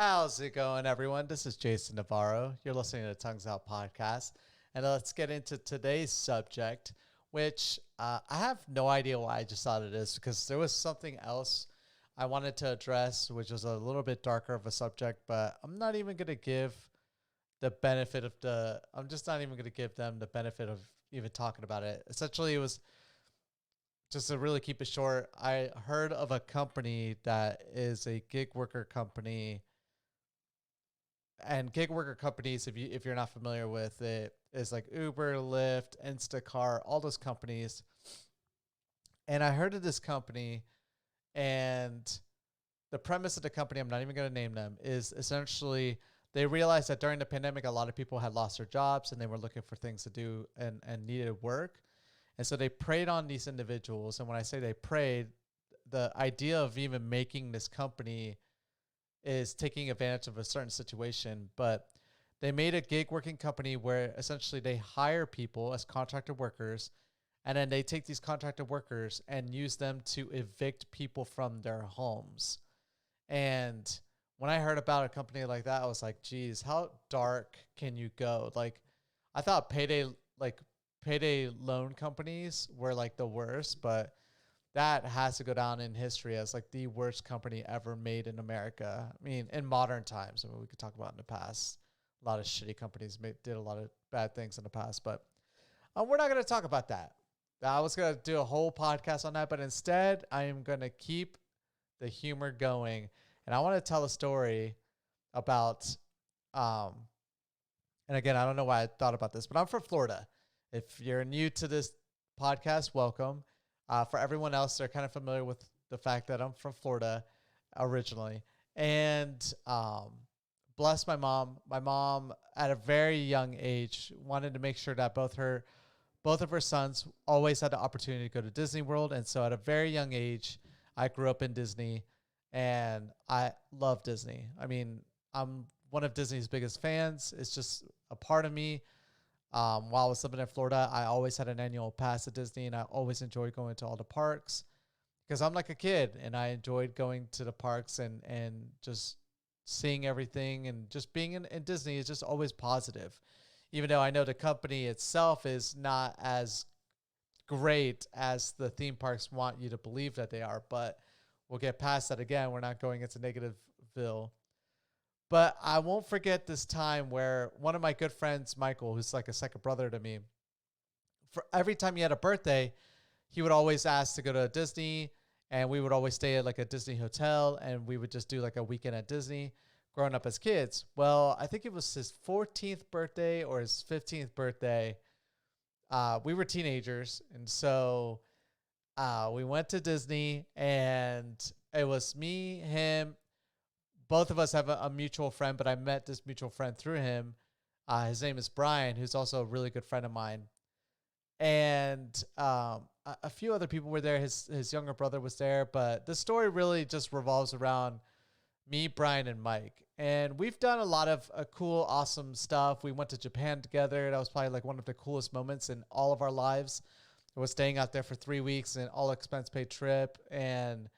How's it going, everyone? This is Jason Navarro. You're listening to the Tongues Out podcast. And let's get into today's subject, which I have no idea why I just thought it is because there was something else I wanted to address, which was a little bit darker of a subject, but I'm not even going to give the benefit of I'm just not even going to give them the benefit of even talking about it. Essentially, it was just to really keep it short. I heard of a company that is a gig worker company, and gig worker companies, if you're not familiar with it, is like Uber, Lyft, Instacart, all those companies. And I heard of this company, and the premise of the company, I'm not even going to name them, is essentially they realized that during the pandemic, a lot of people had lost their jobs and they were looking for things to do and needed work. And so they preyed on these individuals. And when I say they preyed, the idea of even making this company is taking advantage of a certain situation, but they made a gig working company where essentially they hire people as contracted workers, and then they take these contracted workers and use them to evict people from their homes. And when I heard about a company like that, I was like, geez, how dark can you go? Like, I thought payday loan companies were like the worst, but that has to go down in history as like the worst company ever made in America. I mean, in modern times. I mean, we could talk about in the past. A lot of shitty companies did a lot of bad things in the past, but we're not going to talk about that. I was going to do a whole podcast on that, but instead, I am going to keep the humor going. And I want to tell a story about, and again, I don't know why I thought about this, but I'm from Florida. If you're new to this podcast, welcome. For everyone else, they're kind of familiar with the fact that I'm from Florida originally. And bless my mom. My mom, at a very young age, wanted to make sure that both of her sons always had the opportunity to go to Disney World. And so at a very young age, I grew up in Disney and I love Disney. I mean, I'm one of Disney's biggest fans. It's just a part of me. While I was living in Florida, I always had an annual pass to Disney, and I always enjoyed going to all the parks because I'm like a kid, and I enjoyed going to the parks and just seeing everything, and just being in Disney is just always positive. Even though I know the company itself is not as great as the theme parks want you to believe that they are, but we'll get past that again. We're not going into Negativeville. But I won't forget this time where one of my good friends, Michael, who's like a second brother to me, for every time he had a birthday, he would always ask to go to Disney, and we would always stay at like a Disney hotel, and we would just do like a weekend at Disney growing up as kids. Well, I think it was his 14th birthday or his 15th birthday. We were teenagers, and so we went to Disney, and it was me, him. Both of us have a mutual friend, but I met this mutual friend through him. His name is Brian, who's also a really good friend of mine. And a few other people were there. His younger brother was there, but the story really just revolves around me, Brian, and Mike. And we've done a lot of cool, awesome stuff. We went to Japan together. That was probably like one of the coolest moments in all of our lives. I was staying out there for 3 weeks, and all expense paid trip, and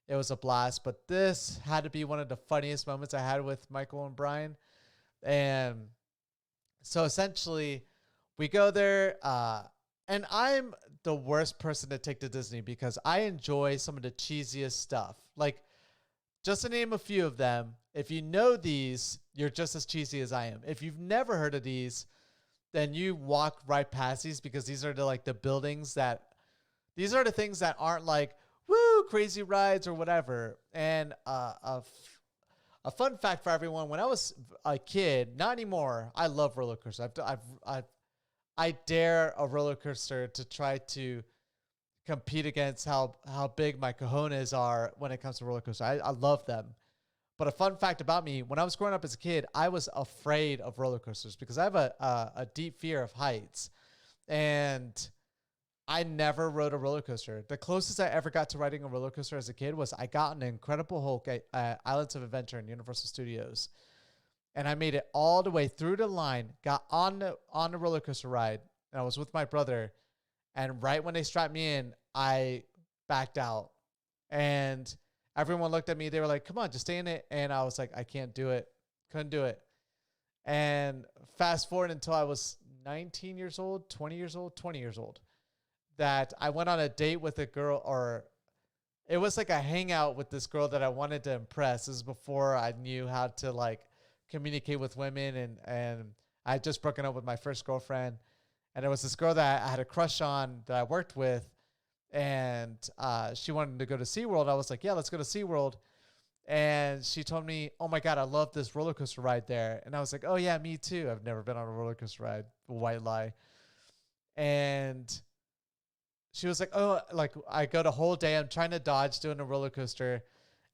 it was a blast. But this had to be one of the funniest moments I had with Michael and Brian. And so essentially, we go there, and I'm the worst person to take to Disney because I enjoy some of the cheesiest stuff. Like, just to name a few of them, if you know these, you're just as cheesy as I am. If you've never heard of these, then you walk right past these because these are the buildings that these are the things that aren't like woo crazy rides or whatever. And a fun fact for everyone: when I was a kid, not anymore. I love roller coasters. I dare a roller coaster to try to compete against how big my cojones are when it comes to roller coasters. I love them. But a fun fact about me: when I was growing up as a kid, I was afraid of roller coasters because I have a deep fear of heights, and I never rode a roller coaster. The closest I ever got to riding a roller coaster as a kid was I got an Incredible Hulk at Islands of Adventure in Universal Studios, and I made it all the way through the line, got on the roller coaster ride, and I was with my brother. And right when they strapped me in, I backed out. And Everyone looked at me. They were like, come on, just stay in it. And I was like, I can't do it. Couldn't do it. And fast forward until I was 19 years old, 20 years old, 20 years old, that I went on a date with a girl, or it was like a hangout with this girl that I wanted to impress. This is before I knew how to like communicate with women, and I had just broken up with my first girlfriend, and there was this girl that I had a crush on that I worked with, and she wanted to go to SeaWorld. I was like, yeah, let's go to SeaWorld. And she told me, oh my God, I love this roller coaster ride there. And I was like, oh yeah, me too. I've never been on a roller coaster ride, white lie. And she was like, oh, like I go the whole day. I'm trying to dodge doing a roller coaster.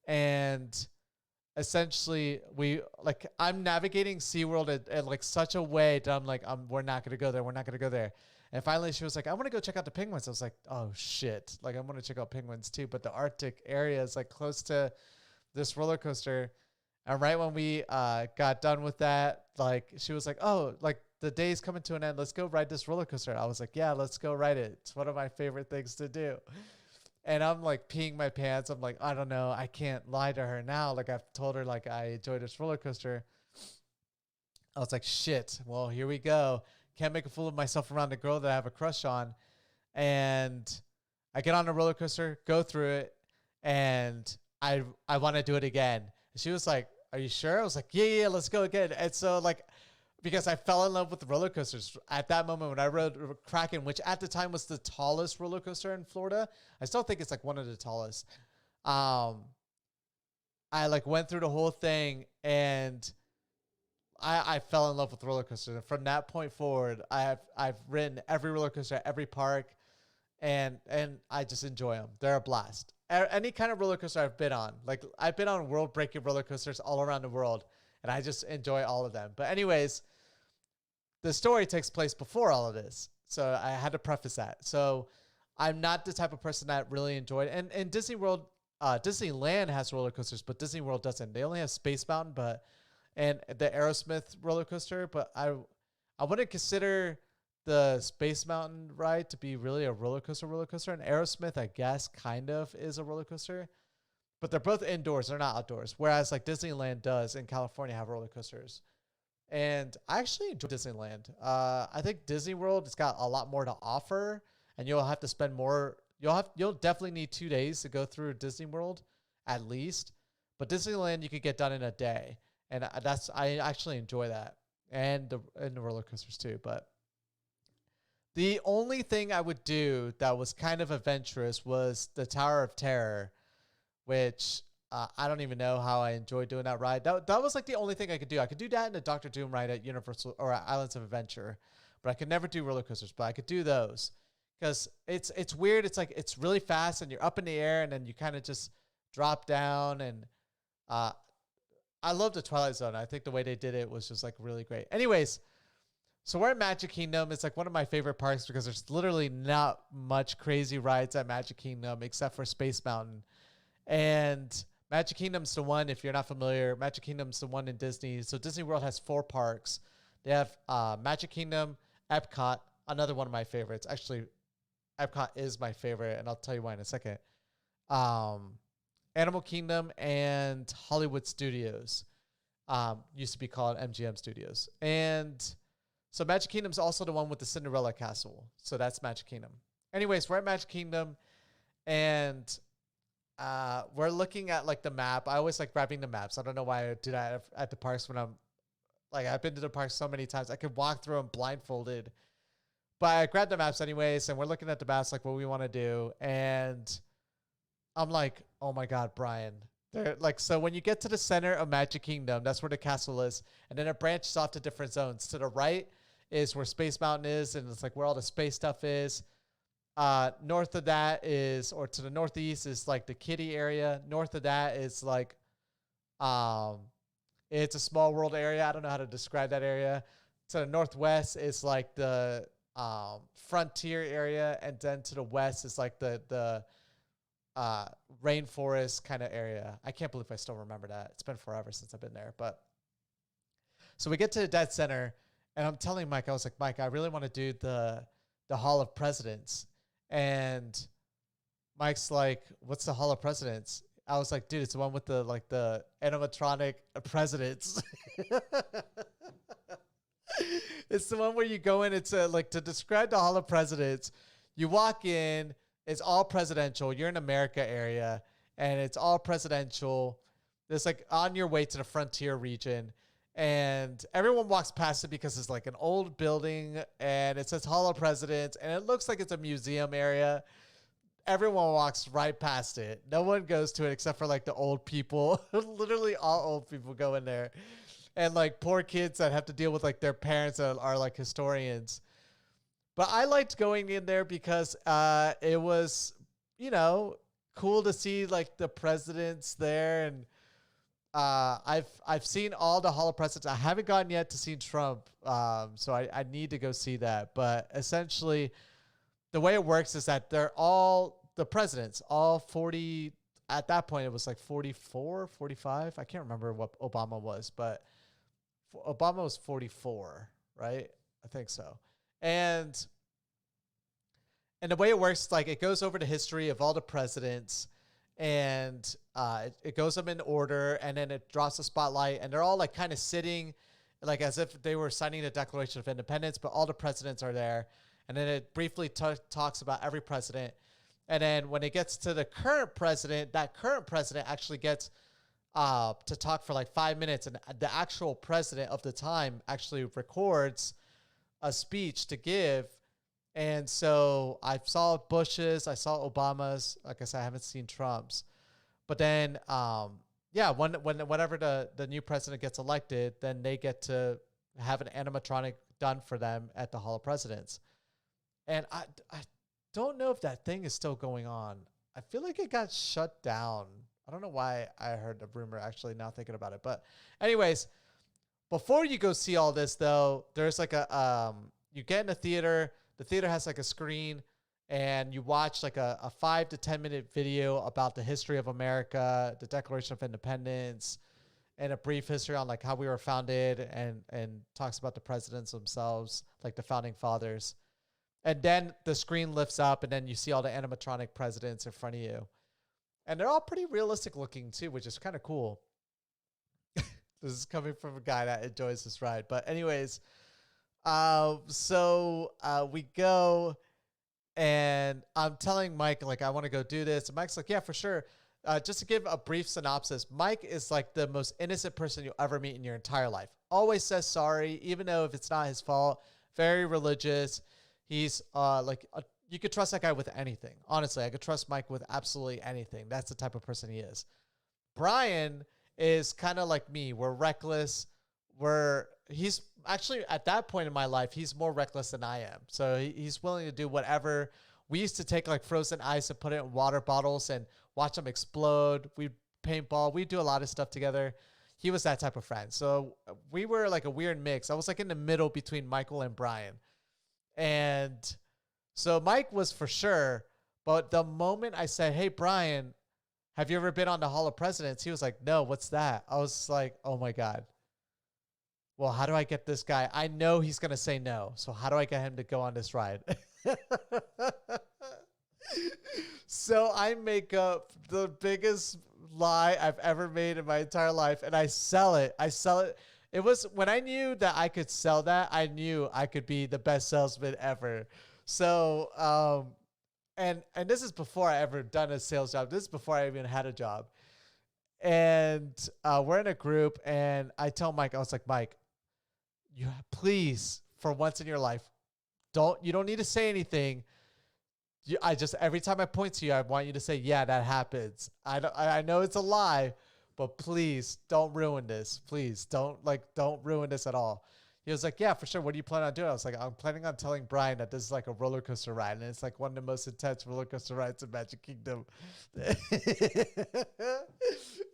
And essentially I'm navigating SeaWorld at like such a way that I'm like, we're not going to go there. We're not going to go there. And finally she was like, I want to go check out the penguins. I was like, oh shit. Like I want to check out penguins too. But the Arctic area is like close to this roller coaster. And right when we got done with that, like she was like, oh, like the day's coming to an end. Let's go ride this roller coaster. I was like, yeah, let's go ride it. It's one of my favorite things to do. And I'm like peeing my pants. I'm like, I don't know. I can't lie to her now. Like I've told her like I enjoy this roller coaster. I was like, shit. Well, here we go. Can't make a fool of myself around a girl that I have a crush on. And I get on a roller coaster, go through it, and I want to do it again. And she was like, are you sure? I was like, yeah, let's go again. And so like, because I fell in love with the roller coasters at that moment when I rode Kraken, which at the time was the tallest roller coaster in Florida. I still think it's like one of the tallest. I like went through the whole thing, and I fell in love with roller coasters. And from that point forward, I've ridden every roller coaster at every park, and I just enjoy them. They're a blast. Any kind of roller coaster I've been on, like I've been on world-breaking roller coasters all around the world, and I just enjoy all of them. But anyways, the story takes place before all of this, so I had to preface that. So I'm not the type of person that really enjoyed it. And Disney World, Disneyland has roller coasters, but Disney World doesn't. They only have Space Mountain, and the Aerosmith roller coaster, but I wouldn't consider the Space Mountain ride to be really a roller coaster. And Aerosmith, I guess, kind of is a roller coaster, but they're both indoors. They're not outdoors. Whereas like Disneyland does in California have roller coasters. And I actually enjoy Disneyland. I think Disney World has got a lot more to offer, and you'll have to spend more. You'll definitely need 2 days to go through Disney World at least, but Disneyland you could get done in a day. And I actually enjoy that, and the roller coasters too. But the only thing I would do that was kind of adventurous was the Tower of Terror, which I don't even know how I enjoyed doing that ride. That was like the only thing I could do. I could do that in a Doctor Doom ride at Universal or at Islands of Adventure, but I could never do roller coasters. But I could do those because it's weird. It's like it's really fast and you're up in the air and then you kind of just drop down. And I love the Twilight Zone. I think the way they did it was just like really great. Anyways, so we're at Magic Kingdom. It's like one of my favorite parks because there's literally not much crazy rides at Magic Kingdom except for Space Mountain. And Magic Kingdom's the one, if you're not familiar, Magic Kingdom's the one in Disney. So Disney World has 4 parks. They have Magic Kingdom, Epcot, another one of my favorites. Actually, Epcot is my favorite, and I'll tell you why in a second. Animal Kingdom and Hollywood Studios. Used to be called MGM Studios. And so Magic Kingdom's also the one with the Cinderella Castle. So that's Magic Kingdom. Anyways, we're at Magic Kingdom, and we're looking at like the map. I always like grabbing the maps. I don't know why I do that at the parks when I'm like, I've been to the parks so many times. I could walk through them blindfolded, but I grabbed the maps anyways. And we're looking at the maps, like what we want to do. And I'm like, oh my God, Brian. They're like, so when you get to the center of Magic Kingdom, that's where the castle is. And then it branches off to different zones. To the right is where Space Mountain is. And it's like where all the space stuff is. North of that is, or to the northeast is like the kiddie area. North of that is like, it's a small world area. I don't know how to describe that area. To the northwest is like the frontier area, and then to the west is like the rainforest kind of area. I can't believe I still remember that. It's been forever since I've been there. But so we get to the dead center, and I'm telling Mike, I was like, Mike, I really want to do the Hall of Presidents. And Mike's like, what's the Hall of Presidents? I was like, dude, it's the one with the animatronic presidents. It's the one where you go in. It's like to describe the Hall of Presidents. You walk in. It's all presidential. You're in America area, and it's all presidential. It's like on your way to the frontier region, and everyone walks past it because it's like an old building, and it says Hall of Presidents, and it looks like it's a museum area. Everyone walks right past it. No one goes to it except for like the old people. Literally all old people go in there. And like poor kids that have to deal with like their parents that are like historians. But I liked going in there because it was, cool to see like the presidents there. And I've seen all the Hall of Presidents. I haven't gotten yet to see Trump. So I need to go see that. But essentially the way it works is that they're all the presidents, all 40. At that point, it was like 44, 45. I can't remember what Obama was, but Obama was 44, right? I think so. And the way it works, like it goes over the history of all the presidents, and it goes them in order, and then it drops a spotlight, and they're all like kind of sitting like as if they were signing the Declaration of Independence, but all the presidents are there. And then it briefly talks about every president. And then when it gets to the current president, that current president actually gets to talk for like 5 minutes. And the actual president of the time actually records a speech to give. And so I saw Bush's, I saw Obama's. Like I said, I haven't seen Trump's. But then, whenever the new president gets elected, then they get to have an animatronic done for them at the Hall of Presidents. And I don't know if that thing is still going on. I feel like it got shut down. I don't know why I heard a rumor, actually, now thinking about it. But anyways, before you go see all this, though, there's like you get in a theater. The theater has like a screen, and you watch like a 5 to 10 minute video about the history of America, the Declaration of Independence, and a brief history on like how we were founded, and talks about the presidents themselves, like the founding fathers. And then the screen lifts up, and then you see all the animatronic presidents in front of you. And they're all pretty realistic looking too, which is kind of cool. This is coming from a guy that enjoys this ride. But anyways, so we go, and I'm telling Mike, like, I want to go do this. And Mike's like, yeah, for sure. Just to give a brief synopsis, Mike is like the most innocent person you'll ever meet in your entire life. Always says sorry, even though if it's not his fault. Very religious. He's you could trust that guy with anything. Honestly, I could trust Mike with absolutely anything. That's the type of person he is. Brian is kind of like me. We're reckless. He's actually at that point in my life, he's more reckless than I am. So he's willing to do whatever. We used to take like frozen ice and put it in water bottles and watch them explode. We'd paintball. We'd do a lot of stuff together. He was that type of friend. So we were like a weird mix. I was like in the middle between Michael and Brian. And so Mike was for sure. But the moment I said, hey, Brian, have you ever been on the Hall of Presidents? He was like, no, what's that? I was like, oh my God. Well, how do I get this guy? I know he's going to say no. So how do I get him to go on this ride? So I make up the biggest lie I've ever made in my entire life, and I sell it. It was when I knew that I could sell that, I knew I could be the best salesman ever. So, and this is before I ever done a sales job. This is before I even had a job. And we're in a group, and I tell Mike, I was like, Mike, you please, for once in your life, you don't need to say anything. Every time I point to you, I want you to say, yeah, that happens. I know it's a lie, but please don't ruin this. Please don't ruin this at all. He was like, yeah, for sure. What do you plan on doing? I was like, I'm planning on telling Brian that this is like a roller coaster ride, and it's like one of the most intense roller coaster rides in Magic Kingdom.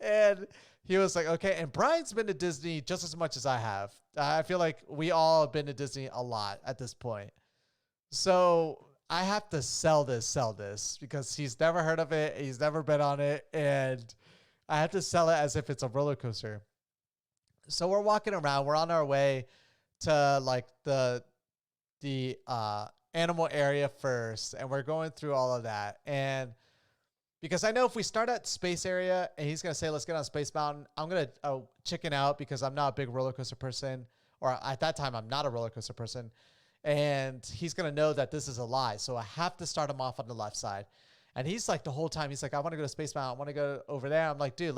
And he was like, okay. And Brian's been to Disney just as much as I have. I feel like we all have been to Disney a lot at this point. So I have to sell this because he's never heard of it. He's never been on it. And I have to sell it as if it's a roller coaster. So we're walking around. We're on our way to like the animal area first. And we're going through all of that. And because I know if we start at space area and he's gonna say let's get on Space Mountain, I'm gonna chicken out because I'm not a big roller coaster person, or at that time I'm not a roller coaster person, and he's gonna know that this is a lie. So I have to start him off on the left side. And he's like the whole time he's like, I want to go to Space Mountain, I want to go over there. I'm like, dude,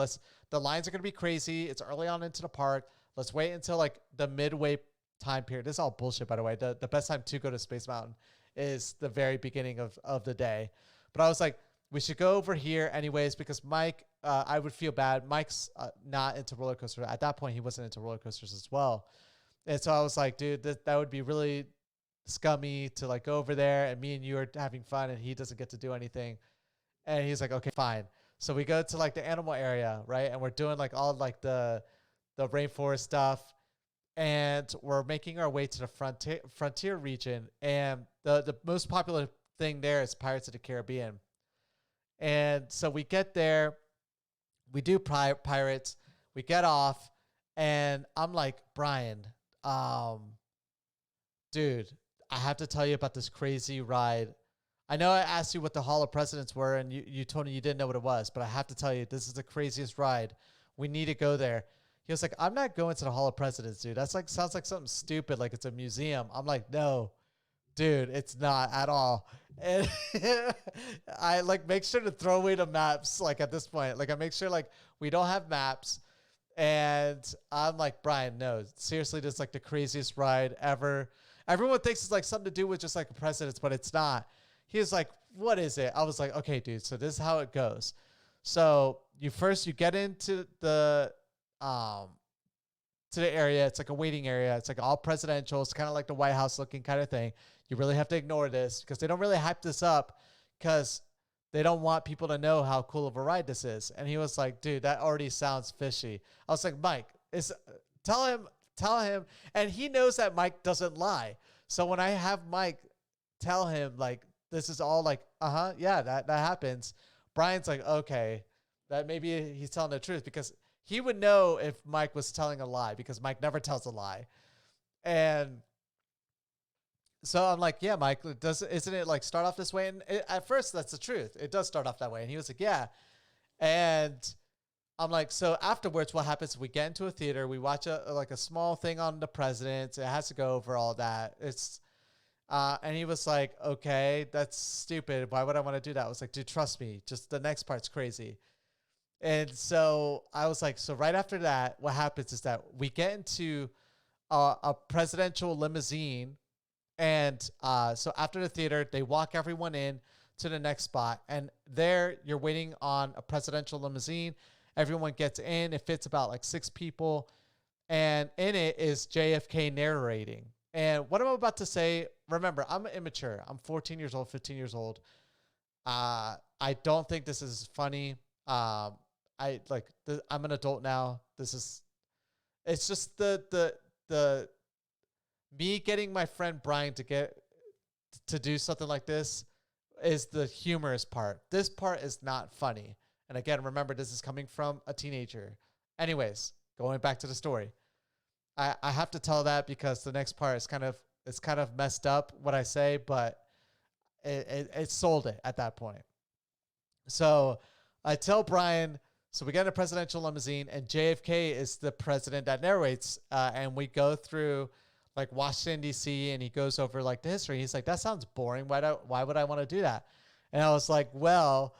the lines are gonna be crazy. It's early on into the park. Let's wait until like the midway time period. This is all bullshit, by the way. The best time to go to Space Mountain is the very beginning of the day. But I was like, we should go over here anyways, because Mike, I would feel bad. Mike's not into roller coasters. At that point, he wasn't into roller coasters as well. And so I was like, dude, that would be really scummy to like go over there and me and you are having fun and he doesn't get to do anything. And he's like, okay, fine. So we go to like the animal area, right? And we're doing like all like the rainforest stuff. And we're making our way to the frontier region. And the most popular thing there is Pirates of the Caribbean. And so we get there, we do pirates, we get off, and I'm like, Brian, dude, I have to tell you about this crazy ride. I know I asked you what the Hall of Presidents were, and you told me you didn't know what it was, but I have to tell you, this is the craziest ride. We need to go there. He was like, I'm not going to the Hall of Presidents, dude. That's like, sounds like something stupid, like it's a museum. I'm like, no, dude, it's not at all. And I like make sure to throw away the maps. Like at this point, like I make sure like we don't have maps. And I'm like, Brian, no, seriously, this is like the craziest ride ever. Everyone thinks it's like something to do with just like a presidents, but it's not. He was like, what is it? I was like, okay, dude, so this is how it goes. So you get into the area. It's like a waiting area. It's like all presidential. It's kind of like the White House looking kind of thing. You really have to ignore this because they don't really hype this up because they don't want people to know how cool of a ride this is. And he was like, dude, that already sounds fishy. I was like, Mike, tell him. And he knows that Mike doesn't lie. So when I have Mike tell him like, this is all like, yeah, that happens. Brian's like, okay, that maybe he's telling the truth because he would know if Mike was telling a lie because Mike never tells a lie. And so I'm like, yeah, Mike, isn't it like start off this way? And at first that's the truth. It does start off that way. And he was like, yeah. And I'm like, so afterwards, what happens? We get into a theater. We watch a small thing on the president. It has to go over all that. And he was like, okay, that's stupid. Why would I want to do that? I was like, dude, trust me. Just the next part's crazy. And so I was like, so right after that, what happens is that we get into a presidential limousine. And so after the theater, they walk everyone in to the next spot. And there you're waiting on a presidential limousine. Everyone gets in. It fits about like 6 people. And in it is JFK narrating. And what I'm about to say, remember, I'm immature. I'm 14 years old, 15 years old. I don't think this is funny. I'm an adult now. It's just the me getting my friend Brian to do something like this is the humorous part. This part is not funny. And again, remember, this is coming from a teenager. Anyways, going back to the story. I have to tell that because the next part is kind of messed up what I say, but it sold it at that point. So I tell Brian, so we get in a presidential limousine and JFK is the president that narrates. And we go through like Washington, D.C. and he goes over like the history. He's like, that sounds boring. Why would I want to do that? And I was like, well,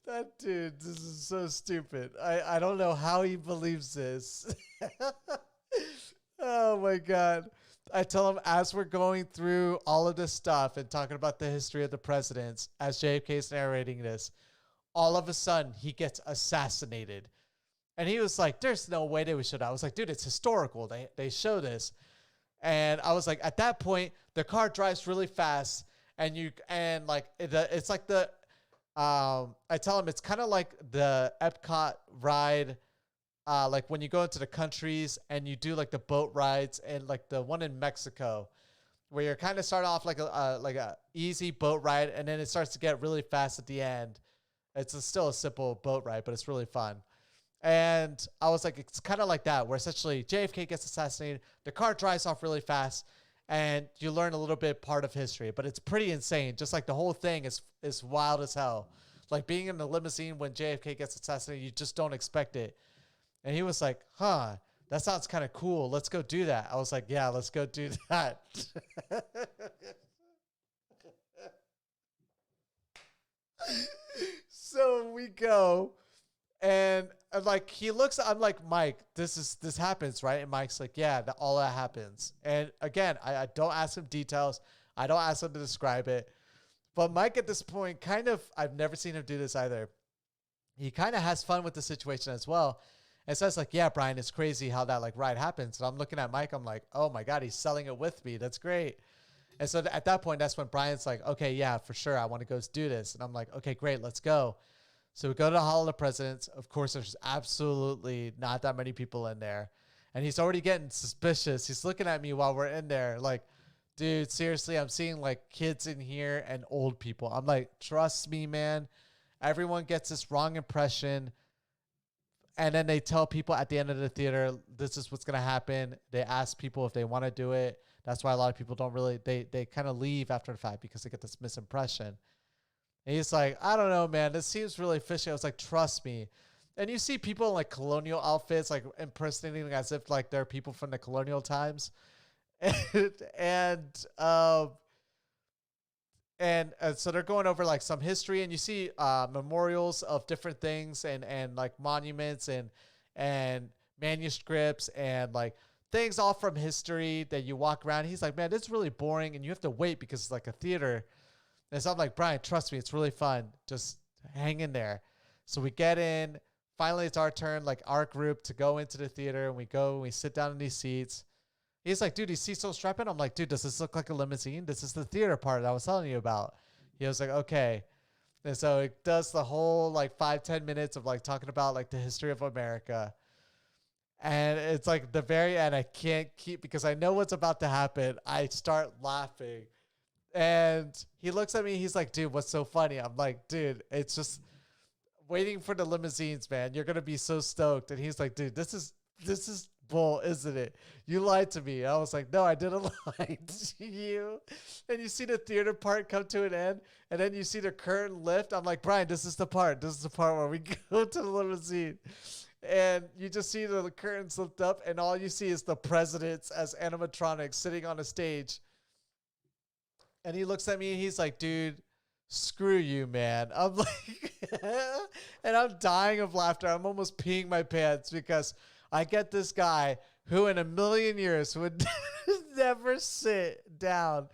that dude, this is so stupid. I don't know how he believes this. Oh my God. I tell him as we're going through all of this stuff and talking about the history of the presidents, as JFK is narrating this, all of a sudden he gets assassinated. And he was like, there's no way they would show that. I was like, dude, it's historical. They show this. And I was like, at that point, the car drives really fast. It's like I tell him it's kind of like the Epcot ride, like when you go into the countries and you do like the boat rides and like the one in Mexico, where you're kind of start off like a easy boat ride and then it starts to get really fast at the end. It's still a simple boat ride, but it's really fun. And I was like, it's kind of like that, where essentially JFK gets assassinated, the car drives off really fast, and you learn a little bit part of history, but it's pretty insane. Just like the whole thing is wild as hell. Like being in the limousine when JFK gets assassinated, you just don't expect it. And he was like, huh, that sounds kind of cool. Let's go do that. I was like, yeah, let's go do that. So we go, and like he looks, I'm like, Mike, this happens, right? And Mike's like, yeah, all that happens. And again, I don't ask him details. I don't ask him to describe it. But Mike at this point kind of, I've never seen him do this either. He kind of has fun with the situation as well. And so it's like, yeah, Brian, it's crazy how that like ride happens. And I'm looking at Mike. I'm like, oh my God, he's selling it with me. That's great. And so at that point, that's when Brian's like, okay, yeah, for sure. I want to go do this. And I'm like, okay, great. Let's go. So we go to the Hall of the Presidents. Of course, there's absolutely not that many people in there. And he's already getting suspicious. He's looking at me while we're in there like, dude, seriously, I'm seeing like kids in here and old people. I'm like, trust me, man. Everyone gets this wrong impression. And then they tell people at the end of the theater, this is what's going to happen. They ask people if they want to do it. That's why a lot of people don't really, they kind of leave after the fact because they get this misimpression. And he's like, I don't know, man. This seems really fishy. I was like, trust me. And you see people in like colonial outfits, like impersonating as if like they're people from the colonial times. And so they're going over like some history, and you see memorials of different things and like monuments and manuscripts and like things all from history that you walk around. He's like, man, this is really boring, and you have to wait because it's like a theater. And so I'm like, Brian, trust me, it's really fun. Just hang in there. So we get in. Finally, it's our turn, like our group, to go into the theater, and we go and we sit down in these seats. He's like, dude, these seats so strapping. I'm like, dude, does this look like a limousine? This is the theater part that I was telling you about. He was like, okay. And so it does the whole like 5-10 minutes of like talking about like the history of America. And it's like the very end, I can't keep, because I know what's about to happen. I start laughing. And he looks at me. He's like, dude, what's so funny? I'm like, dude, it's just waiting for the limousines, man. You're going to be so stoked. And he's like, dude, this is bull, isn't it? You lied to me. I was like, no, I didn't lie to you. And you see the theater part come to an end, and then you see the curtain lift. I'm like, Brian, this is the part. This is the part where we go to the limousine. And you just see the curtains lift up, and all you see is the presidents as animatronics sitting on a stage. And he looks at me, and he's like, dude, screw you, man. I'm like, and I'm dying of laughter. I'm almost peeing my pants because I get this guy who in a million years would never sit down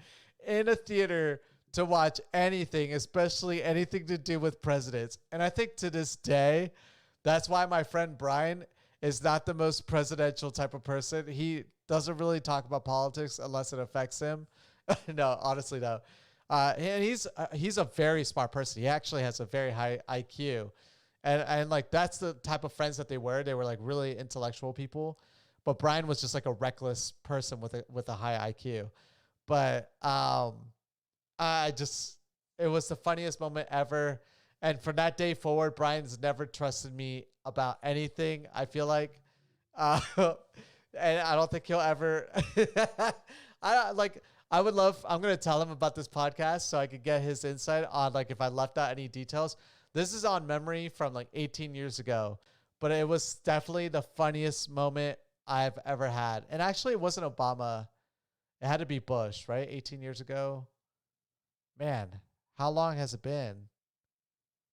in a theater to watch anything, especially anything to do with presidents. And I think to this day, that's why my friend Brian is not the most presidential type of person. He doesn't really talk about politics unless it affects him. No, honestly, no. And he's a very smart person. He actually has a very high IQ. And like, that's the type of friends that they were. They were like really intellectual people, but Brian was just like a reckless person with a high IQ. But it was the funniest moment ever. And from that day forward, Brian's never trusted me about anything, I feel like. And I don't think he'll ever. I'm going to tell him about this podcast so I could get his insight on like if I left out any details. This is on memory from like 18 years ago, but it was definitely the funniest moment I've ever had. And actually, it wasn't Obama. It had to be Bush, right? 18 years ago. Man, how long has it been?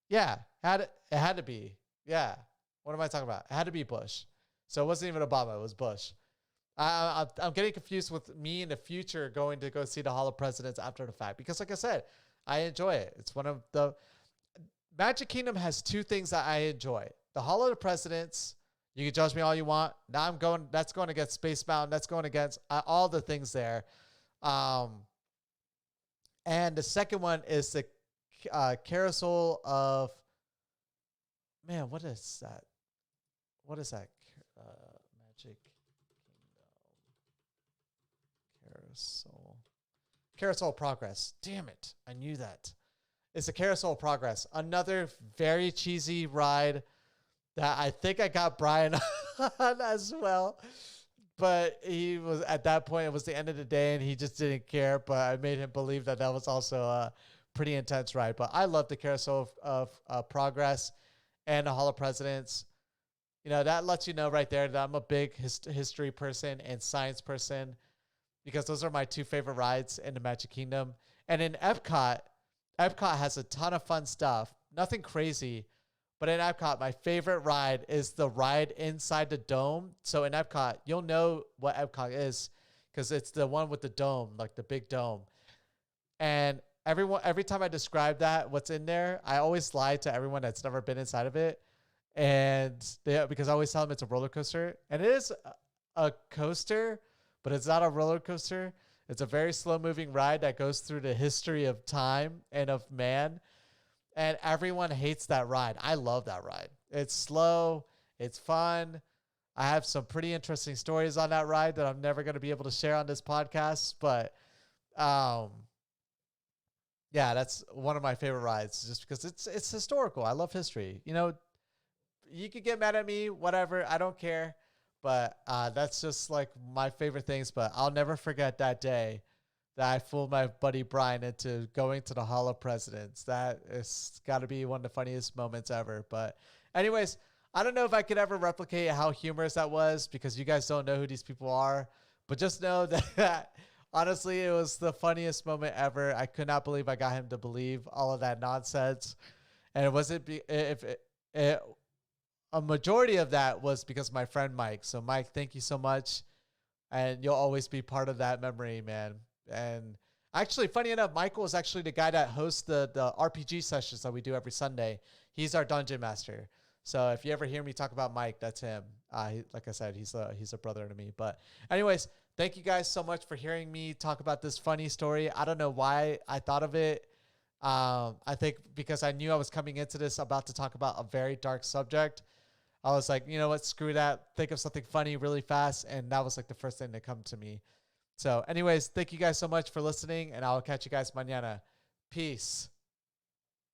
Yeah, it had to be. Yeah. What am I talking about? It had to be Bush. So it wasn't even Obama. It was Bush. I'm getting confused with me in the future going to go see the Hall of Presidents after the fact. Because like I said, I enjoy it. It's one of the... Magic Kingdom has two things that I enjoy. The Hall of the Presidents, you can judge me all you want. Now that's going against Space Mountain. That's going against all the things there. And the second one is the Carousel of, man, what is that? What is that? Magic Kingdom. Carousel of Progress. Damn it. I knew that. It's a Carousel of Progress. Another very cheesy ride that I think I got Brian on as well. but he was at that point. It was the end of the day, and he just didn't care. But I made him believe that that was also a pretty intense ride. But I love the Carousel of Progress and the Hall of Presidents. You know, that lets you know right there that I'm a big history person and science person because those are my two favorite rides in the Magic Kingdom. And in Epcot, Epcot has a ton of fun stuff. Nothing crazy, but in Epcot, my favorite ride is the ride inside the dome. So in Epcot, you'll know what Epcot is because it's the one with the dome, like the big dome. And every time I describe that, what's in there, I always lie to everyone that's never been inside of it. And because I always tell them it's a roller coaster, and it is a coaster, but it's not a roller coaster. It's a very slow moving ride that goes through the history of time and of man. And everyone hates that ride. I love that ride. It's slow. It's fun. I have some pretty interesting stories on that ride that I'm never going to be able to share on this podcast. But yeah, that's one of my favorite rides just because it's historical. I love history. You know, you could get mad at me, whatever. I don't care. But that's just like my favorite things. But I'll never forget that day that I fooled my buddy Brian into going to the Hall of Presidents. That is got to be one of the funniest moments ever. But anyways, I don't know if I could ever replicate how humorous that was because you guys don't know who these people are. But just know that honestly, it was the funniest moment ever. I could not believe I got him to believe all of that nonsense. And it wasn't if it a majority of that was because of my friend Mike. So Mike, thank you so much. And you'll always be part of that memory, man. And actually, funny enough, Michael is actually the guy that hosts the RPG sessions that we do every Sunday. He's our dungeon master. So if you ever hear me talk about Mike, that's him. Like I said, he's a brother to me. But anyways, thank you guys so much for hearing me talk about this funny story. I don't know why I thought of it. I think because I knew I was coming into this about to talk about a very dark subject. I was like, you know what, screw that. Think of something funny really fast. And that was like the first thing that come to me. So anyways, thank you guys so much for listening, and I'll catch you guys mañana. Peace.